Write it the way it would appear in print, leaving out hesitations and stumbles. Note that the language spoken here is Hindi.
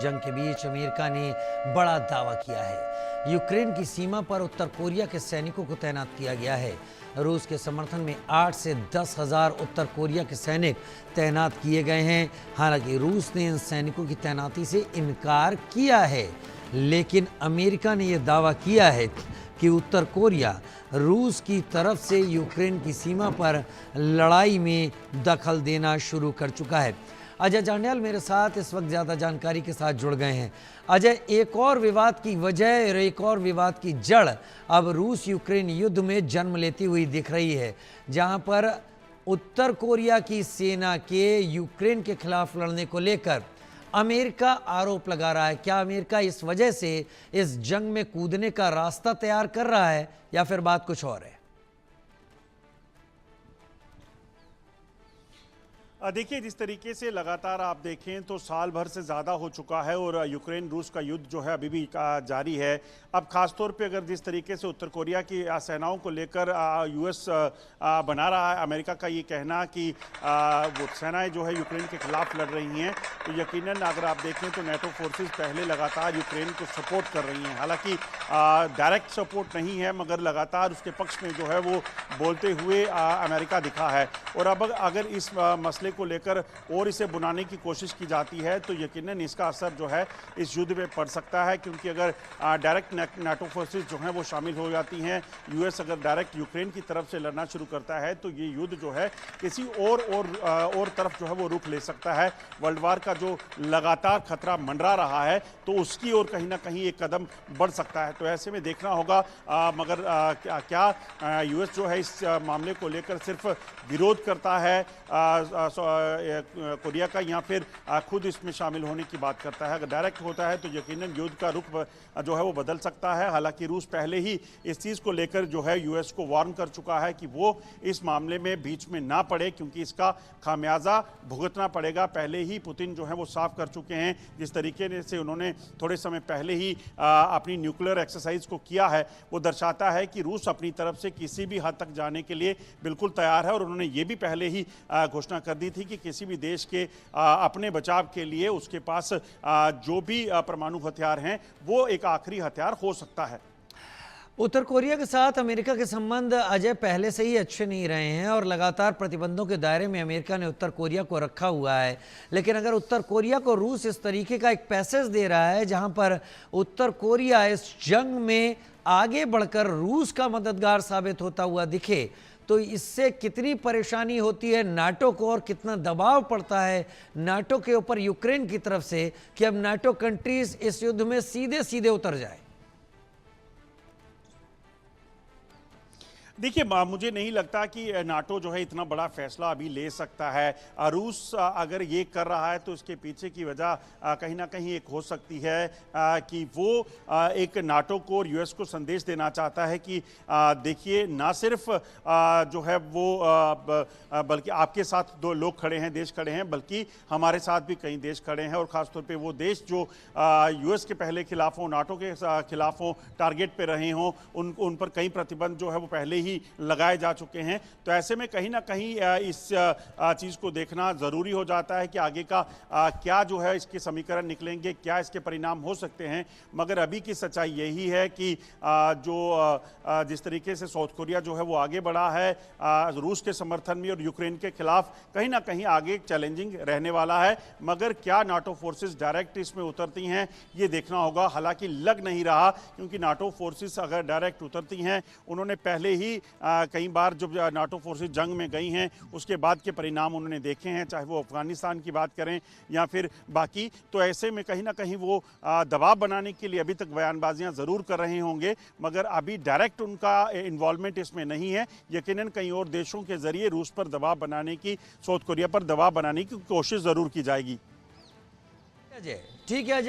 जंग के बीच अमेरिका ने बड़ा दावा किया है। यूक्रेन की सीमा पर उत्तर कोरिया के सैनिकों को तैनात किया गया है। रूस के समर्थन में 8 से 10 हजार उत्तर कोरिया के सैनिक तैनात किए गए हैं। हालांकि रूस ने इन सैनिकों की तैनाती से इनकार किया है, लेकिन अमेरिका ने यह दावा किया है कि उत्तर कोरिया रूस की तरफ से यूक्रेन की सीमा पर लड़ाई में दखल देना शुरू कर चुका है। अजय जांड्याल मेरे साथ इस वक्त ज़्यादा जानकारी के साथ जुड़ गए हैं। अजय, एक और विवाद की वजह और एक और विवाद की जड़ अब रूस यूक्रेन युद्ध में जन्म लेती हुई दिख रही है, जहां पर उत्तर कोरिया की सेना के यूक्रेन के खिलाफ लड़ने को लेकर अमेरिका आरोप लगा रहा है। क्या अमेरिका इस वजह से इस जंग में कूदने का रास्ता तैयार कर रहा है या फिर बात कुछ और है? देखिए, जिस तरीके से लगातार आप देखें तो साल भर से ज़्यादा हो चुका है और यूक्रेन रूस का युद्ध जो है अभी भी जारी है। अब खासतौर पे अगर जिस तरीके से उत्तर कोरिया की सेनाओं को लेकर यूएस बना रहा है, अमेरिका का ये कहना कि वो सेनाएं जो है यूक्रेन के खिलाफ लड़ रही हैं, तो यकीनन अगर आप देखें तो नेटो फोर्सेस पहले लगातार यूक्रेन को सपोर्ट कर रही हैं। हालांकि डायरेक्ट सपोर्ट नहीं है, मगर लगातार उसके पक्ष में जो है वो बोलते हुए अमेरिका दिखा है। और अब अगर इस मसले को लेकर और इसे बुनाने की कोशिश की जाती है तो यकीनन इसका असर जो है इस युद्ध में पड़ सकता है, क्योंकि अगर डायरेक्ट नाटो फोर्सेस जो हैं वो शामिल हो जाती हैं, यूएस अगर डायरेक्ट यूक्रेन की तरफ से लड़ना शुरू करता है तो ये युद्ध जो है किसी और तरफ जो है वो रुख ले सकता है। वर्ल्ड वार का जो लगातार खतरा मंडरा रहा है तो उसकी ओर कहीं ना कहीं एक कदम बढ़ सकता है। तो ऐसे में देखना होगा मगर क्या यूएस जो है इस मामले को लेकर सिर्फ विरोध करता है कोरिया का, या फिर खुद इसमें शामिल होने की बात करता है। अगर डायरेक्ट होता है तो यकीनन युद्ध का रुख जो है वो बदल सकता है। हालांकि रूस पहले ही इस चीज़ को लेकर जो है यूएस को वार्न कर चुका है कि वो इस मामले में बीच में ना पड़े, क्योंकि इसका खामियाजा भुगतना पड़ेगा। पहले ही पुतिन जो है वो साफ कर चुके हैं, जिस तरीके से उन्होंने थोड़े समय पहले ही अपनी न्यूक्लियर एक्सरसाइज को किया है, वो दर्शाता है कि रूस अपनी तरफ से किसी भी हद तक जाने के लिए बिल्कुल तैयार है। और उन्होंने ये भी पहले ही घोषणा कर दी थी कि किसी भी देश के अपने बचाव के लिए उसके पास जो भी परमाणु हथियार हैं वो एक आखिरी हथियार हो सकता है। उत्तर कोरिया के साथ अमेरिका के संबंध अजय पहले से ही अच्छे नहीं रहे हैं और लगातार प्रतिबंधों के दायरे में अमेरिका ने उत्तर कोरिया को रखा हुआ है। लेकिन अगर उत्तर कोरिया को रूस इस तरीके का एक पैसेज दे रहा है जहां पर उत्तर कोरिया इस जंग में आगे बढ़कर रूस का मददगार साबित होता हुआ दिखे, तो इससे कितनी परेशानी होती है नाटो को और कितना दबाव पड़ता है नाटो के ऊपर यूक्रेन की तरफ से कि अब नाटो कंट्रीज इस युद्ध में सीधे सीधे उतर जाए। देखिए, मुझे नहीं लगता कि नाटो जो है इतना बड़ा फैसला अभी ले सकता है। रूस अगर ये कर रहा है तो इसके पीछे की वजह कहीं ना कहीं एक हो सकती है कि वो एक नाटो को और यूएस को संदेश देना चाहता है कि देखिए, ना सिर्फ जो है वो बल्कि आपके साथ दो लोग खड़े हैं, देश खड़े हैं, बल्कि हमारे साथ भी कई देश खड़े हैं। और ख़ासतौर पे वो देश जो यूएस के पहले खिलाफ हों, नाटो के खिलाफ हों, टारगेट पे रहे हों, उन पर कई प्रतिबंध जो है वो पहले ही लगाए जा चुके हैं। तो ऐसे में कहीं ना कहीं इस चीज़ को देखना ज़रूरी हो जाता है कि आगे का क्या जो है इसके समीकरण निकलेंगे, क्या इसके परिणाम हो सकते हैं। मगर अभी की सच्चाई यही है कि जिस तरीके से साउथ कोरिया जो है वो आगे बढ़ा है रूस के समर्थन में और यूक्रेन के खिलाफ, कहीं ना कहीं आगे चैलेंजिंग रहने वाला है। मगर क्या नाटो फोर्सेस डायरेक्ट इसमें उतरती हैं ये देखना होगा। हालांकि लग नहीं रहा, क्योंकि नाटो फोर्सेस अगर डायरेक्ट उतरती हैं, उन्होंने पहले ही कई बार जब नाटो फोर्सेस जंग में गई हैं उसके बाद के परिणाम उन्होंने देखे हैं, चाहे वो अफगानिस्तान की बात करें या फिर बाकी। तो ऐसे में कहीं ना कहीं वो दबाव बनाने के लिए अभी तक बयानबाजियां ज़रूर कर रहे होंगे, मगर अभी डायरेक्ट उनका इन्वॉल्वमेंट इसमें नहीं है। यकीनन कई और देशों के जरिए रूस पर दबाव बनाने की, साउथ कोरिया पर दबाव बनाने की कोशिश ज़रूर की जाएगी। ठीक है अजय।